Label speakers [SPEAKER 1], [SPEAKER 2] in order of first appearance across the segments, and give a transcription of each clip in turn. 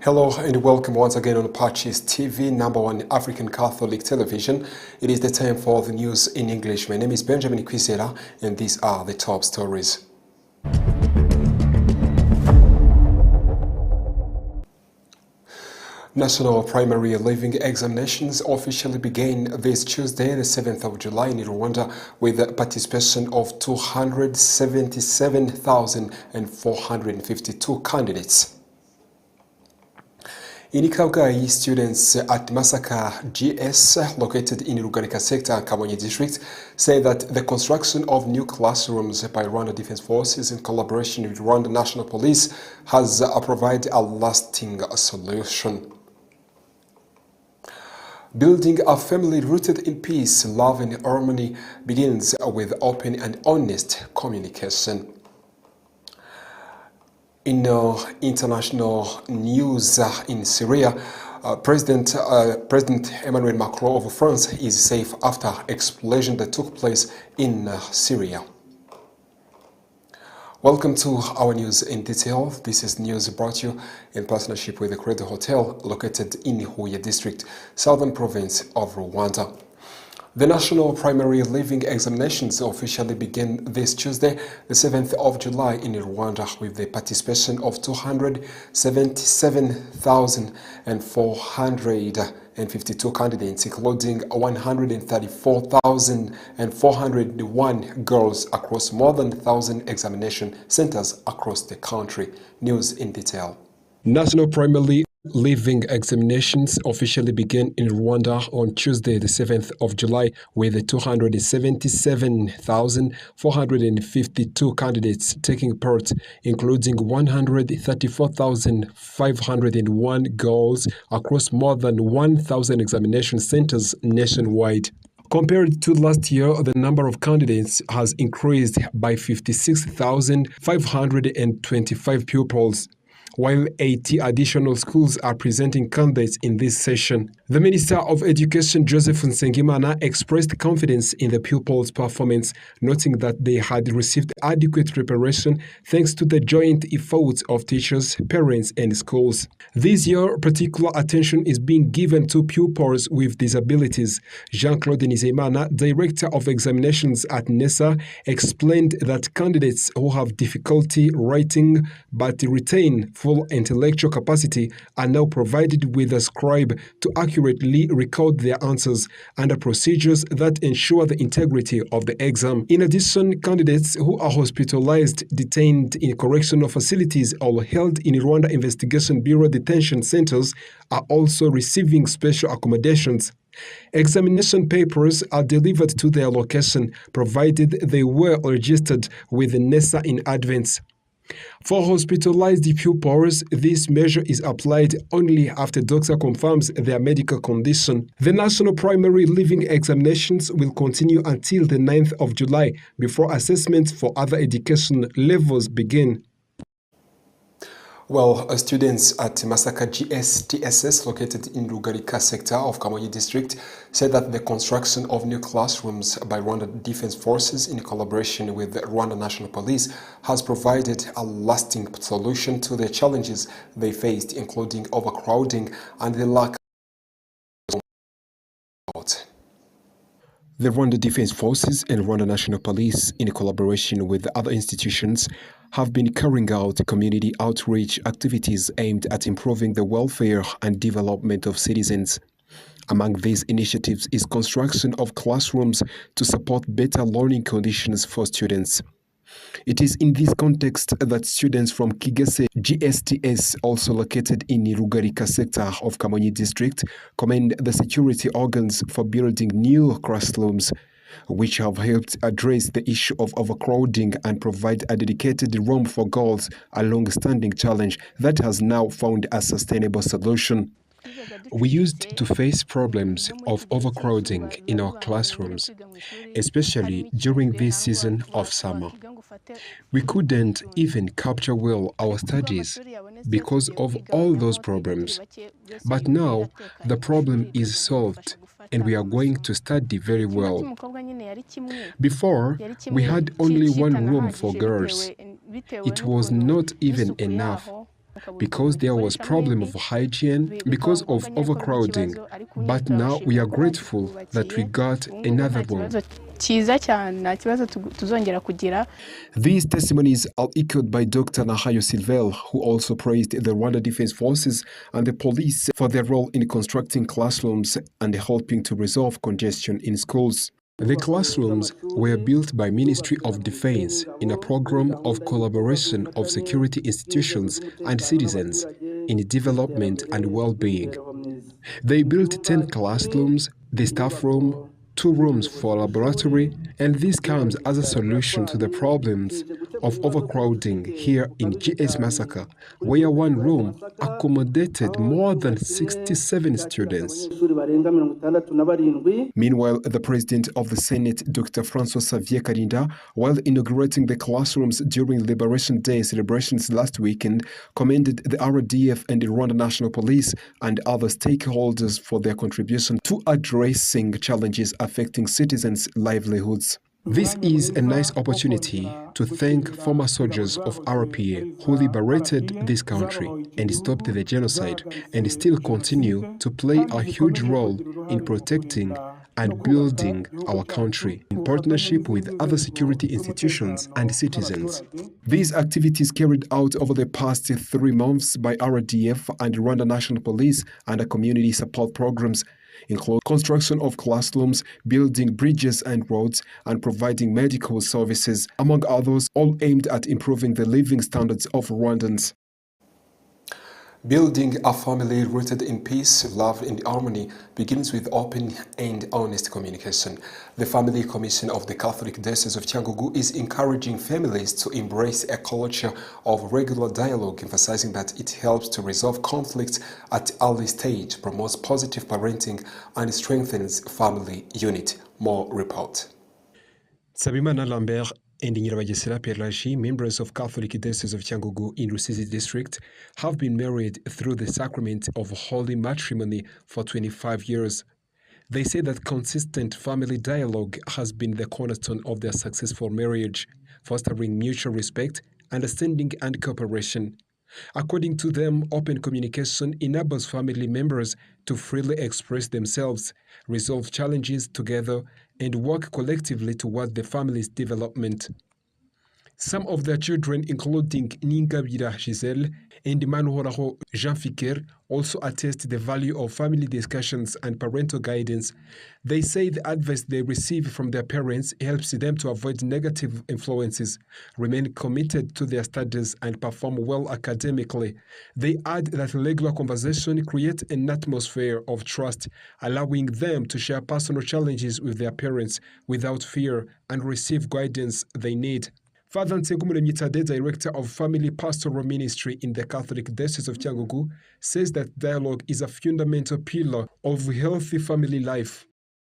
[SPEAKER 1] Hello and welcome once again on PACIS TV, #1 African Catholic television. It is the time for the news in English. My name is Benjamin Kwisera and these are the top stories. National primary leaving examinations officially began this Tuesday, the 7th of July in Rwanda, with the participation of 277,452 candidates. In Kabgayi, students at Masaka GS, located in Rugarika sector, Kamonyi district, say that the construction of new classrooms by Rwanda Defense Forces in collaboration with Rwanda National Police has provided a lasting solution. Building a family rooted in peace, love and harmony begins with open and honest communication. In international news, in Syria, President Emmanuel Macron of France is safe after explosion that took place in Syria. Welcome to our news in detail. This is news brought to you in partnership with the CREDO Hotel located in Huye district, southern province of Rwanda. The national primary leaving examinations officially began this Tuesday, the 7th of July in Rwanda, with the participation of 277,452 candidates, including 134,401 girls across more than 1,000 examination centers across the country. News in detail. National primary leaving examinations officially began in Rwanda on Tuesday, the 7th of July, with 277,452 candidates taking part, including 134,501 girls across more than 1,000 examination centers nationwide. Compared to last year, the number of candidates has increased by 56,525 pupils, while 80 additional schools are presenting candidates in this session. The Minister of Education, Joseph Nsengimana, expressed confidence in the pupils' performance, noting that they had received adequate preparation thanks to the joint efforts of teachers, parents, and schools. This year, particular attention is being given to pupils with disabilities. Jean-Claude Nizeyimana, Director of Examinations at NESA, explained that candidates who have difficulty writing but retain full intellectual capacity are now provided with a scribe to accurately record their answers under procedures that ensure the integrity of the exam. In addition, candidates who are hospitalized, detained in correctional facilities, or held in Rwanda Investigation Bureau detention centers are also receiving special accommodations. Examination papers are delivered to their location, provided they were registered with the NESA in advance. For hospitalized pupils, this measure is applied only after doctor confirms their medical condition. The national primary leaving examinations will continue until the 9th of July before assessments for other education levels begin. Well, students at Masaka GS located in Rugarika sector of Kamonyi district said that the construction of new classrooms by Rwanda Defense Forces in collaboration with the Rwanda National Police has provided a lasting solution to the challenges they faced, including overcrowding and the lack of support. The Rwanda Defense Forces and Rwanda National Police, in collaboration with other institutions, have been carrying out community outreach activities aimed at improving the welfare and development of citizens. Among these initiatives is construction of classrooms to support better learning conditions for students. It is in this context that students from Kigese GSTS, also located in Rugarika sector of Kamonyi district, commend the security organs for building new classrooms, which have helped address the issue of overcrowding and provide a dedicated room for girls, a long-standing challenge that has now found a sustainable solution. We used to face problems of overcrowding in our classrooms, especially during this season of summer. We couldn't even capture well our studies because of all those problems. But now the problem is solved and we are going to study very well. Before, we had only one room for girls. It was not even enough.
[SPEAKER 2] because there was problem of hygiene because of overcrowding. But now we are grateful that we got another room. These testimonies are echoed by Dr. Nahayo Silvel, who also praised the Rwanda Defense Forces and the police for their role in constructing classrooms and helping to resolve congestion in schools. The classrooms were built by Ministry of Defense in a program of collaboration of security institutions and citizens in development and well-being. They built 10 classrooms, the staff room, 2 rooms for laboratory, and this comes as a solution to the problems of overcrowding here in GS Massacre, where one room accommodated more than 67 students. Meanwhile, the President of the Senate, Dr. Francois Xavier Karinda, while inaugurating the classrooms during Liberation Day celebrations last weekend, commended the RDF and the Rwanda National Police and other stakeholders for their contribution to addressing challenges affecting citizens' livelihoods. This is a nice opportunity to thank former soldiers of RPA who liberated this country and stopped the genocide and still continue to play a huge role in protecting and building our country in partnership with other security institutions and citizens. These activities carried out over the past 3 months by RDF and Rwanda National Police under community support programs include construction of classrooms, building bridges and roads, and providing medical services, among others, all aimed at improving the living standards of Rwandans. Building a family rooted in peace, love and harmony begins with open and honest communication. The Family Commission of the Catholic Diocese of Cyangugu is encouraging families to embrace a culture of regular dialogue, emphasizing that it helps to resolve conflicts at early stage, promotes positive parenting and strengthens family unity. More report. Sabimana Lambert and Nyirabagesera Pelagie, members of Catholic Diocese of Cyangugu in Rusizi district, have been married through the sacrament of holy matrimony for 25 years. They say that consistent family dialogue has been the cornerstone of their successful marriage, fostering mutual respect, understanding and cooperation. According to them, open communication enables family members to freely express themselves, resolve challenges together, and work collectively toward the family's development. Some of their children, including Ningabira Giselle and Manuhoraho Jean Fiker, also attest the value of family discussions and parental guidance. They say the advice they receive from their parents helps them to avoid negative influences, remain committed to their studies, and perform well academically. They add that regular conversation creates an atmosphere of trust, allowing them to share personal challenges with their parents without fear and receive guidance they need. Father Nsengumuremyi Tade, Director of Family Pastoral Ministry in the Catholic Diocese of Cyangugu, says that dialogue is a fundamental pillar of healthy family life.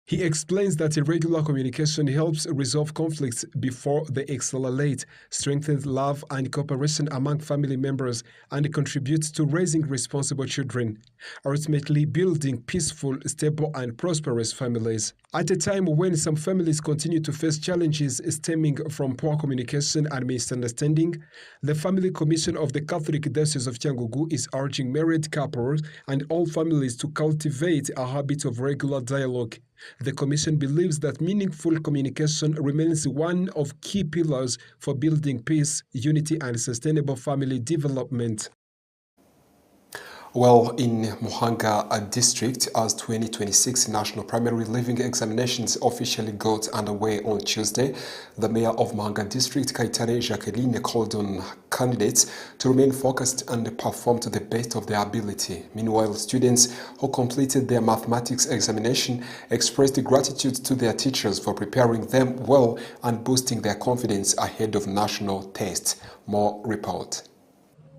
[SPEAKER 2] He explains that irregular communication helps resolve conflicts before they escalate, strengthens love and cooperation among family members, and contributes to raising responsible children, ultimately building peaceful, stable, and prosperous families. At a time when some families continue to face challenges stemming from poor communication and misunderstanding, the Family Commission of the Catholic Diocese of Cyangugu is urging married couples and all families to cultivate a habit of regular dialogue. The Commission believes that meaningful communication remains one of key pillars for building peace, unity, and sustainable family development. Well, in Muhanga district, as 2026 National Primary Living Examinations officially got underway on Tuesday, the Mayor of Muhanga district, Kayitare Jacqueline, called on candidates to remain focused and perform to the best of their ability. Meanwhile, students who completed their mathematics examination expressed gratitude to their teachers for preparing them well and boosting their confidence ahead of national tests. More report.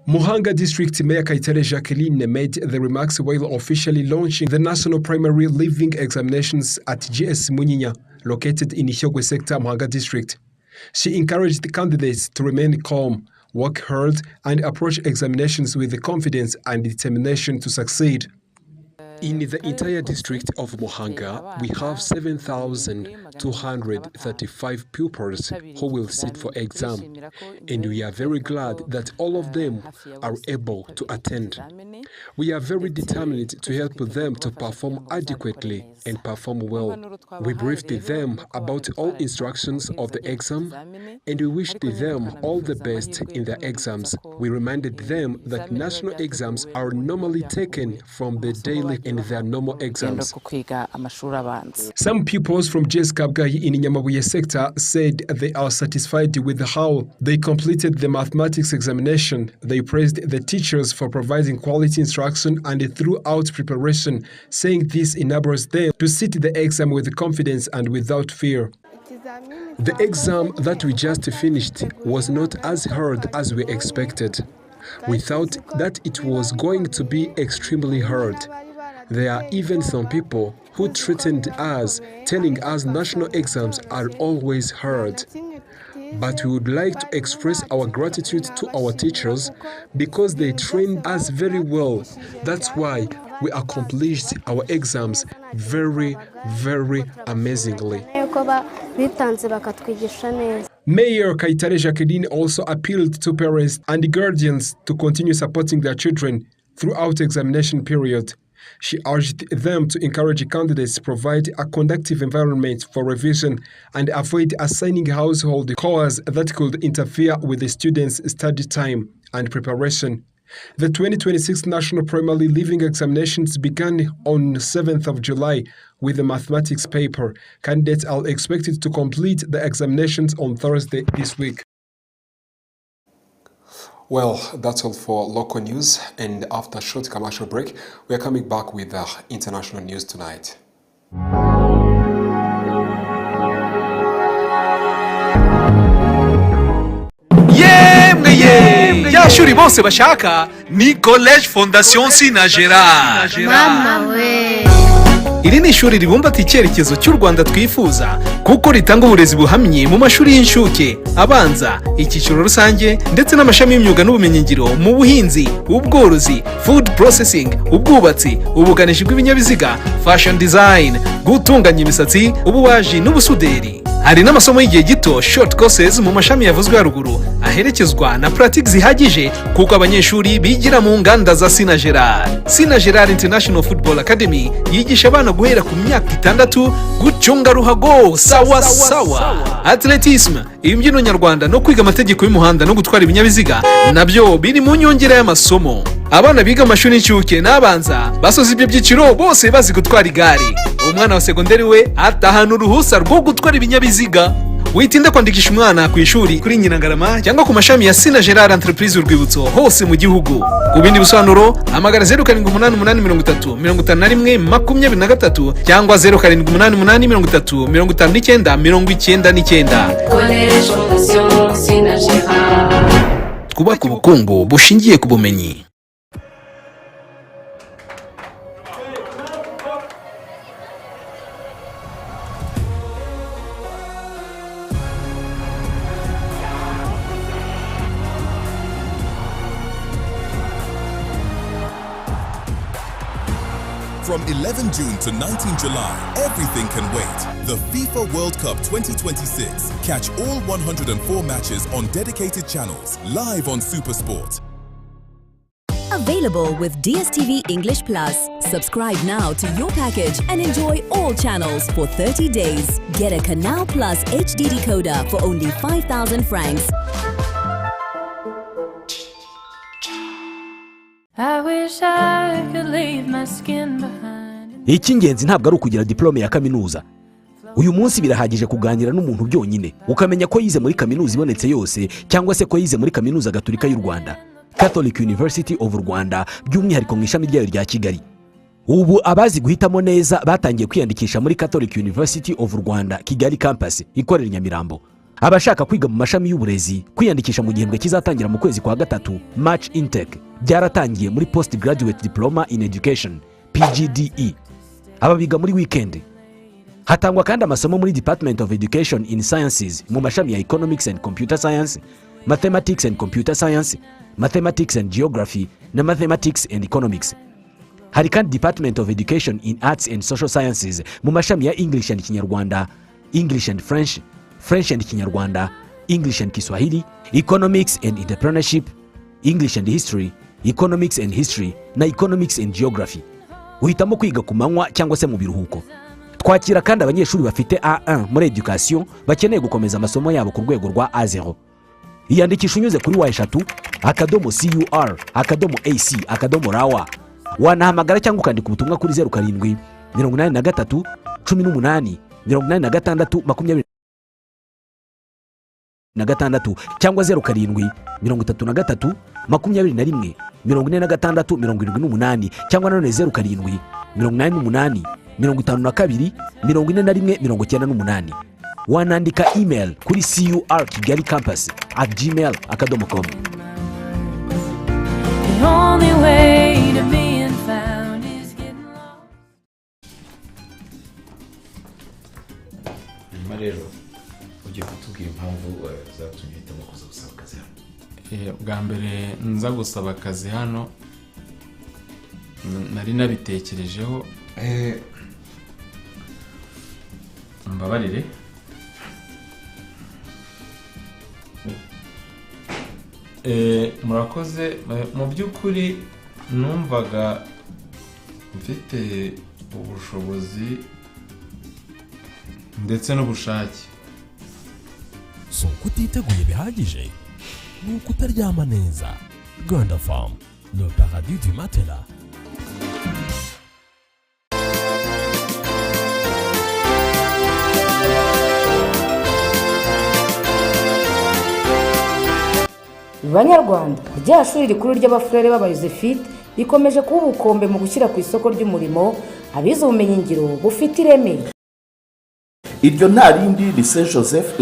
[SPEAKER 2] Muhanga District Mayor Kayitare Jacqueline made the remarks while officially launching the National Primary Living Examinations at GS Munyinya, located in Hyogwe Sector, Muhanga District. She encouraged the candidates to remain calm, work hard, and approach examinations with the confidence and determination to succeed. In the entire district of Muhanga, we have 7,235 pupils who will sit for exam, and we are very glad that all of them are able to attend. We are very determined to help them to perform adequately and perform well. We briefed them about all instructions of the exam, and we wished them all the best in their exams. We reminded them that national exams are normally taken from the daily and their normal exams. Some pupils from JS Kabgayi in Nyamabuye sector said they are satisfied with how they completed the mathematics examination. They praised the teachers for providing quality instruction and throughout preparation, saying this enables them to sit the exam with confidence and without fear. The exam that we just finished was not as hard as we expected. We thought that it was going to be extremely hard. There are even some people who threatened us, telling us national exams are always hard. But we would like to express our gratitude to our teachers because they trained us very well. That's why we accomplished our exams very, very amazingly. Mayor Kayitare Jacqueline also appealed to parents and guardians to continue supporting their children throughout the examination period. She urged them to encourage candidates to provide a conducive environment for revision and avoid assigning household chores that could interfere with the students' study time and preparation. The 2026 National Primary Leaving Examinations began on 7th of July with the mathematics paper. Candidates are expected to complete the examinations on Thursday this week.
[SPEAKER 1] Well, that's all for local news, and after a short commercial break, we are coming back with international news tonight.
[SPEAKER 3] Ya shuri bose bashaka ni College Fondation Sinagera.
[SPEAKER 4] Mama we.
[SPEAKER 3] Iri ni ishuri ribumbatiye icyerekezo cy'u Rwanda twifuza kuko ritanga uburezi buhamye mu mashuri y'inshuke, abanza, icyiciro rusange ndetse n'amashami y'imyuga n'ubumenyingiro mu buhinzi, ubworozi, food processing, ubwubatsi, ubukanishi bw'ibinyabiziga, fashion design, gutunganya imisatsi, ububaji n'ubusuderi. Hari n'amasomo y'igihe gito short courses mu mashami yavuzwe haruguru aherekezwa na practice zihagije kuko abanyeshuri bigira mu nganda za Sinagera. Sinagera International Football Academy yigisha abana guhera ku myaka 6 gucunga ruhago sawa sawa, atletism, imbyino nyarwanda no kwiga amategeko y'umuhanda no gutwara ibinyabiziga nabyo biri mu nyongera y'amasomo. Abana biga amashuri y'incuke n'abanza basoza ibyo byiciro bose bazi gutwara igare. Umwana wa segonderi we atahana uruhusa rwo gutwara ibinyabiziga. Witinda kwandikisha umwana ku ishuri kuri Nyinangarama cyangwa ku mashami ya Sinagera Entreprise Urwibutso hose mu gihugu. Ku bindi bisobanuro hamagara 0788535123 cyangwa 0788535999. Twubaka ubukungu bushingiye ku bumenyi.
[SPEAKER 5] From 11 June to 19 July, everything can wait. The FIFA World Cup 2026. Catch all 104 matches on dedicated channels, live on SuperSport.
[SPEAKER 6] Available with DSTV English Plus. Subscribe now to your package and enjoy all channels for 30 days. Get a Canal Plus HD decoder for only 5,000 francs.
[SPEAKER 7] I wish I could leave my skin behind.
[SPEAKER 8] Icy'ingenzi ntabwo ari ukugira diplome ya kaminuza. Uyu munsi birahagije kuganira n'umuntu byonyine ukamenya ko yize muri kaminuza ibonetse yose cyangwa se ko yize muri kaminuza Gatolika y'u Rwanda, Catholic University of Rwanda, by'umwihariko mu ishami ryayo rya Kigali. Ubu abazi guhitamo neza batangiye kwiyandikisha muri Catholic University of Rwanda Kigali campus ikorera Nyamirambo. Abashaka kwiga mu mashami y'uburezi kwiyandikisha mu gihembwe kizatangira mu kwezi kwa gatatu, March intake, byaratangiye muri Postgraduate Diploma in Education PGDE. Ababiga muri weekend. Hatangwa kandi amasomo muri Department of Education in Sciences mu mashami ya Economics and Computer Science, Mathematics and Computer Science, Mathematics and Geography na Mathematics and Economics. Hari kandi Department of Education in Arts and Social Sciences mu mashami ya English and Kinyarwanda, English and French, French and Kinyarwanda, English and Kiswahili, Economics and Entrepreneurship, English and History, Economics and History na Economics and Geography. Uhitamo kwiga ku manywa cyangwa se mu biruhuko. Twakira kandi abanyeshuri bafite A1 muri education bakeneye gukomeza amasomo yabo ku rwego rwa A0. Iyandikisha unyuze kuri wa@cur.ac.rw. Wanahamagara cyangwa ukandika ubutumwa kuri 07 83 18 86 26 cyangwa 07 33 21 46 78 cyangwa none 07 88 52 41 98. Wanandika email kuri curkigali-campus@gmail.com.
[SPEAKER 7] The only way to being found is getting lost.
[SPEAKER 4] Rero ugiye kutubwira impamvu zatumye hitamo kuza gusaba akazi hano.
[SPEAKER 9] Bwa mbere nza gusaba akazi hano nari nabitekerejeho mbabarire murakoze mu by'ukuri numvaga mfite ubushobozi ndetse n'ubushake.
[SPEAKER 10] So kutiteguye bihagije ni ukutaryama neza. Rwanda Farm, le paradis du matelas.
[SPEAKER 11] Banyarwanda, rya shuri rikuru ry'abafurere b'abayozefite rikomeje kuba ubukombe mu gushyira ku isoko ry'umurimo abize ubumenyi ngiro bufite ireme.
[SPEAKER 12] Iryo nta rindi ni Saint Joseph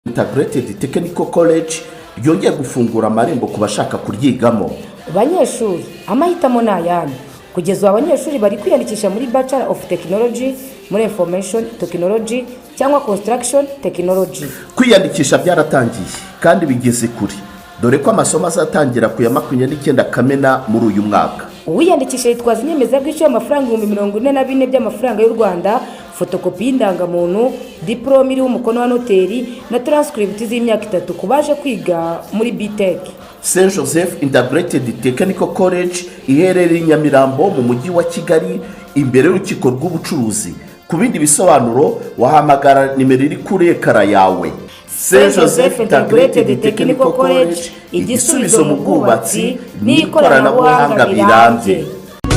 [SPEAKER 12] Integrated Technical College ryongeye gufungura amarembo ku bashaka kuryigamo.
[SPEAKER 11] Banyeshuri, amahitamo ni ayandi. Kugeza abanyeshuri bari kwiyandikisha muri Bachelor of Technology, muri Information Technology cyangwa Construction Technology.
[SPEAKER 12] Kwiyandikisha byaratangiye kandi bigeze kuri, dore ko amasomo azatangira ku ya 29 Kamena muri uyu mwaka.
[SPEAKER 11] Uwiyandikisha yitwaza inyemezabwishyu y'amafaranga 44,000 by'amafaranga y'u Rwanda, fotokopi y'indangamuntu, diplome iriho umukono wa noteri na transcript z'imyaka 3 kubaje kwiga muri BTech.
[SPEAKER 12] Saint Joseph Integrated Technical College iherereye i Nyamirambo mu mujyi wa Kigali imbere y'urukiko rw'ubucuruzi. Ku bindi bisobanuro wahamagara nimero iri kuri ekara yawe. Saint Joseph Integrated Technical College, igisubizo mu bwubatsi n'ikoranabuhanga birambye.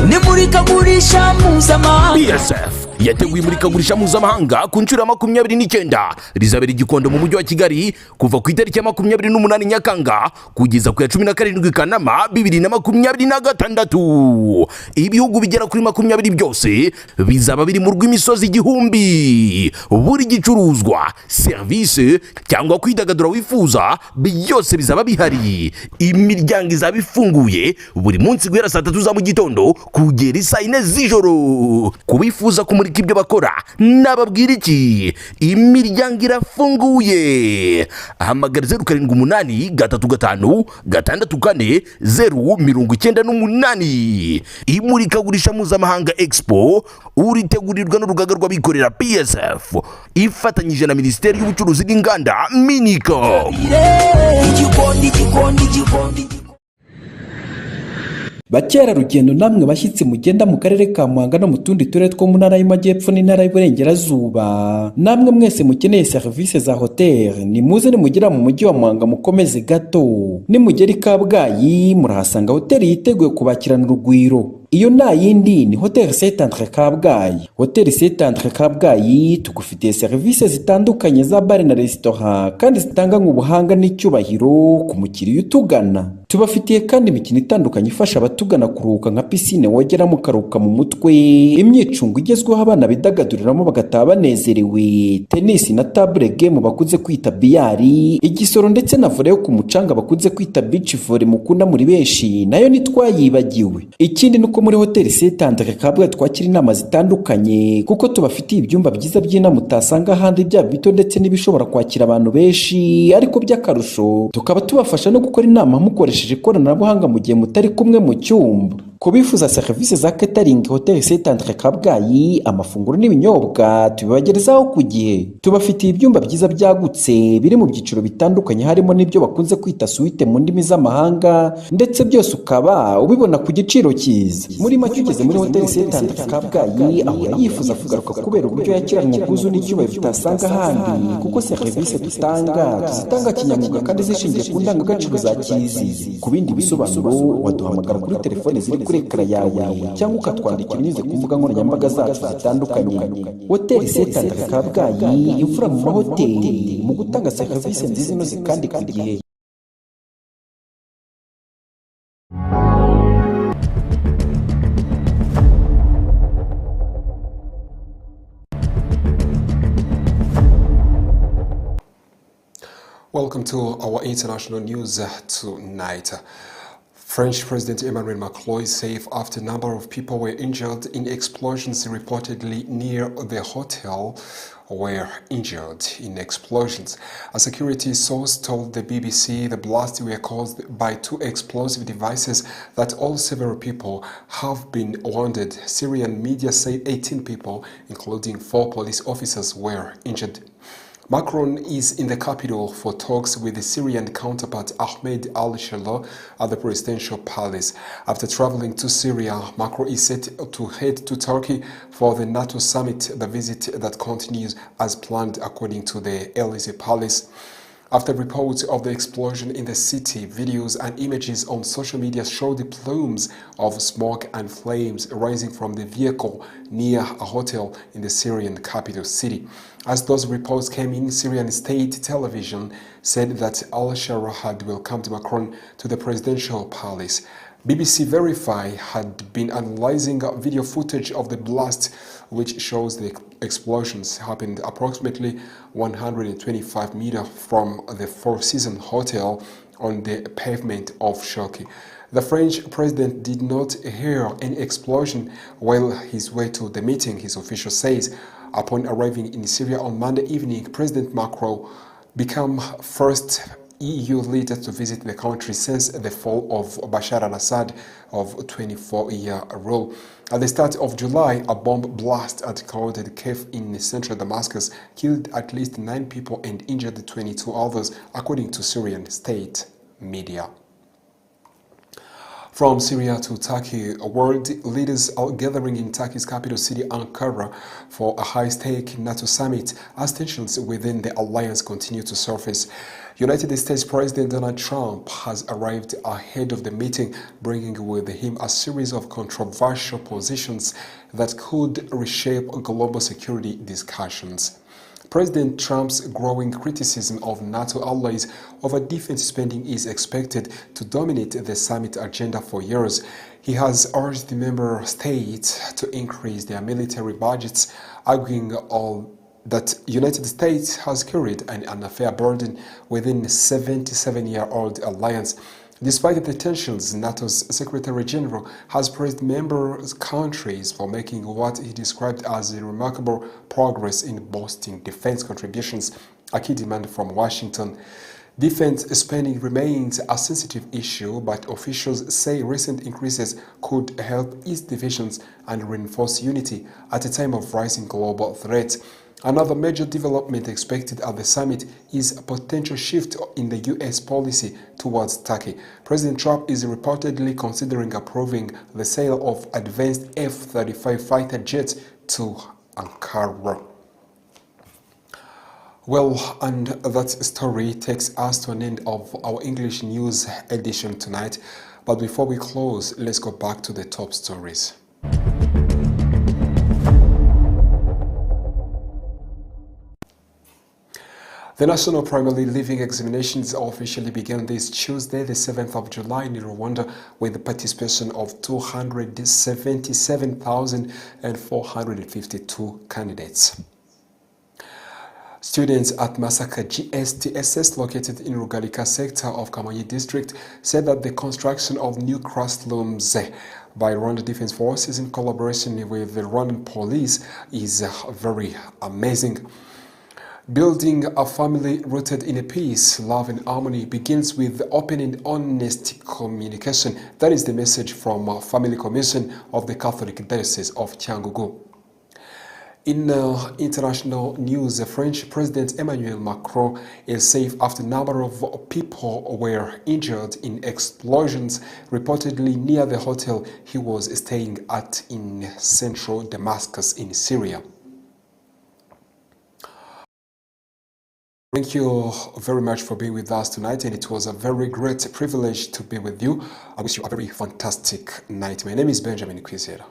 [SPEAKER 13] Ni murikagurisha mpuzamahanga.
[SPEAKER 8] PSF yateguye imurikagurisha mpuzamahanga ku nshuro ya 29 rizabera igikondo mu mujyi wa Kigali kuva ku itariki ya 28 Nyakanga kugeza ku ya 17 Kanama 2026. Ibihugu bigera kuri 20 byose bizaba biri mu rw'imisozi igihumbi. Buri gicuruzwa, service cyangwa kwidagadura wifuza byose bizaba bihari. Imiryango izaba ifunguye buri munsi guhera saa 3 za mu gitondo kugera saa 4 z'ijoro. Kubifuza kumurika ibyo bakora nababwira iki? Imiryango irafunguye. Hamagara 07 335 664 098. Imurikagurisha mpuzamahanga Expo uritegurirwa n'urugaga rw'abikorera PSF ifatanyije na Minisiteri y'Ubucuruzi n'Inganda Minicom.
[SPEAKER 14] Bakera rugendo namwe bashyitsi mugenda mu karere ka Muhanga no mu tundi turere two mu ntara y'Amajyepfo n'intara y'Iburengerazuba, namwe mwese mukeneye service za hotel ni muze nimugera mu mujyi wa Muhanga mukomeze gato. Nimugera i Kabgayi murahasanga hotel yiteguye kubakirana urugwiro. Iyo na yindi ni Hotel Saint Andre Kabgayi. Hotel Saint Andre Kabgayi tugufitiye service zitandukanye za bar na restaurant kandi zitanga nk'ubuhanga n'icyubahiro ku mukiriya utugana. Tubafitiye kandi imikino itandukanye ifasha abatugana kuruhuka nka piscine wogera mu karuka mu mutwe, imyicungo igezweho abana bidagaduriramo bagataha banezerewe, tennis na table game bakunze kwita biyari, igisoro ndetse na volley ku mucanga bakunze kwita beach volley mukunda muri benshi nayo nitwayibagiwe. Ikindi nuko muri Hotel Saint Andre Kabgayi twakira inama zitandukanye kuko tubafitiye ibyumba byiza by'inama utasanga ahandi bya bito ndetse n'ibishobora kwakira abantu benshi, ariko by'akarusho tukaba tubafasha no gukora inama mukoresheje ikoranabuhanga mu gihe mutari kumwe mu cyumba. ku bifuza serivisi za catering hoteli Saint-Andre Kabgayi, amafunguro n'ibinyobwa tubibagerezaho ku gihe. Tubafitiye ibyumba byiza byagutse biri mu byiciro bitandukanye, harimo n'ibyo bakunze kwita suite mu ndimi z'amahanga, ndetse byose ukaba ubibona ku giciro cyiza. Muri make ugeze muri hoteli Saint-Andre Kabgayi ahora yifuza kugaruka kubera uburyo yakiranwe ubwuzu n'icyubahiro utasanga ahandi, kuko serivisi tuzitanga kinyamwuga kandi zishingiye ku ndangagaciro za kizizi. Ku bindi bisobanuro waduhamagara kuri telefone ziri kuri ekara yawe cyangwa ukatwandikira unyuze ku mbuga nkoranyambaga zacu zitandukanye. Hoteli Saint-Andre Kabgayi, imfura mu mahoteli mu gutanga serivisi nziza inoze kandi ku gihe.
[SPEAKER 2] Welcome to our international news tonight. French President Emmanuel Macron is safe after a number of people were injured in explosions reportedly near the hotel were injured in explosions. A security source told the BBC the blasts were caused by two explosive devices, that all several people have been wounded. Syrian media say 18 people, including 4 police officers, were injured. Macron is in the capital for talks with the Syrian counterpart Ahmed al-Shara at the presidential palace. After traveling to Syria, Macron is set to head to Turkey for the NATO summit, the visit that continues as planned according to the Elysee Palace. After reports of the explosion in the city, videos and images on social media show the plumes of smoke and flames rising from the vehicle near a hotel in the Syrian capital city. As those reports came in, Syrian state television said that al-Shara had welcomed Macron to the presidential palace. BBC Verify had been analyzing video footage of the blast, which shows the explosions happened approximately 125 meters from the Four Seasons Hotel on the pavement of Shoki. The French president did not hear any explosion while his way to the meeting, his official says. Upon arriving in Syria on Monday evening, President Macron became first EU leader to visit the country since the fall of Bashar al-Assad of 24-year rule. At the start of July, a bomb blast at a crowded cave in central Damascus killed at least 9 people and injured 22 others, according to Syrian state media. From Syria to Turkey, world leaders are gathering in Turkey's capital city Ankara for a high-stake NATO summit as tensions within the alliance continue to surface. United States President Donald Trump has arrived ahead of the meeting, bringing with him a series of controversial positions that could reshape global security discussions. President Trump's growing criticism of NATO allies over defense spending is expected to dominate the summit agenda for years. He has urged the member states to increase their military budgets, arguing that United States has carried an unfair burden within a 77-year-old alliance. Despite the tensions, NATO's Secretary General has praised member countries for making what he described as a remarkable progress in boosting defense contributions, a key demand from Washington. Defense spending remains a sensitive issue, but officials say recent increases could help ease divisions and reinforce unity at a time of rising global threats. Another major development expected at the summit is a potential shift in the U.S. policy towards Turkey. President Trump is reportedly considering approving the sale of advanced F-35 fighter jets to Ankara. Well, and that story takes us to an end of our English news edition tonight. But before we close, let's go back to the top stories. The National Primary Leaving Examinations officially began this Tuesday, the 7th of July in Rwanda, with the participation of 277,452 candidates. Students at Masaka GSTSS, located in Rugarika sector of Kamonyi district, said that the construction of new classrooms by Rwanda Defense Forces in collaboration with the Rwandan police is very amazing. Building a family rooted in peace, love and harmony begins with open and honest communication. That is the message from Family Commission of the Catholic Diocese of Cyangugu. In international news, French President Emmanuel Macron is safe after a number of people were injured in explosions reportedly near the hotel he was staying at in central Damascus in Syria. Thank you very much for being with us tonight, and it was a very great privilege to be with you. I wish you a very fantastic night. My name is Benjamin Kwizera.